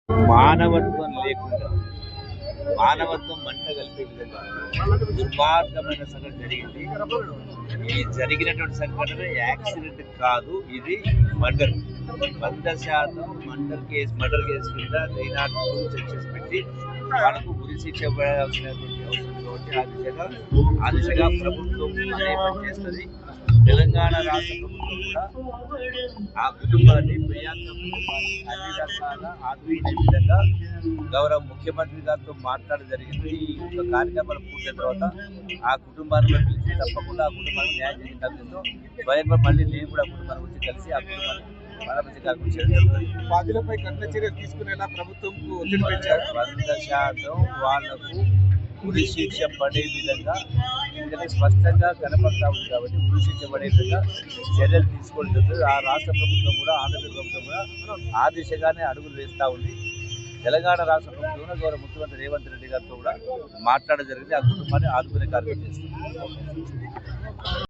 మానవత్వం లేకుండా మానవత్వం మంట కలిపే విధంగా దుర్మార్గమైన సంఘటన జరిగింది. ఈ జరిగినటువంటి సంఘటన యాక్సిడెంట్ కాదు, ఇది మర్డర్. 100% మర్డర్ కేసు కింద 302 సెక్షన్స్ పెట్టి వాళ్ళకు ఉరి శిక్ష పడాల్సినటువంటి అవసరం కాబట్టి ఆ దిశగా ప్రభుత్వం అదే పని చేస్తుంది. తెలంగాణ రాష్ట్ర ప్రభుత్వం కూడా ఆ కుటుంబాన్ని ప్రియాంక కుటుంబాన్ని అన్ని రకాల ఆదుకునే విధంగా గౌరవ ముఖ్యమంత్రి గారితో మాట్లాడడం జరిగింది. ఈ యొక్క కార్యక్రమాలు పూర్తయిన తర్వాత ఆ కుటుంబాన్ని పిలిచి తప్పకుండా ఆ కుటుంబానికి న్యాయం చేసిన తగ్గతో స్వయంగా మళ్ళీ నేను కూడా కుటుంబాన్ని వచ్చి కలిసి ఆ కుటుంబాన్ని పరామర్శ కార్యక్రమం చేయడం జరుగుతుంది. బాధ్యులపై కఠిన చర్యలు తీసుకునేలా ప్రభుత్వం ఒత్తిడి పెంచారు. 100% వాళ్లకు ఉరి శిక్ష పడే విధంగా ఎందుకంటే స్పష్టంగా కనపడతా ఉంది కాబట్టి ఉరి శిక్ష పడే విధంగా చర్యలు తీసుకుంటుంది. ఆ రాష్ట్ర ప్రభుత్వం కూడా ఆంధ్రప్రదేశ్ ప్రభుత్వం కూడా ఆ దిశగానే అడుగులు వేస్తూ ఉంది. తెలంగాణ రాష్ట్ర ప్రభుత్వంలో గౌరవ ముఖ్యమంత్రి రేవంత్ రెడ్డి గారితో కూడా మాట్లాడడం జరిగింది. ఆ కుటుంబాన్ని ఆదుకునే కార్యక్రమం చేస్తుంది.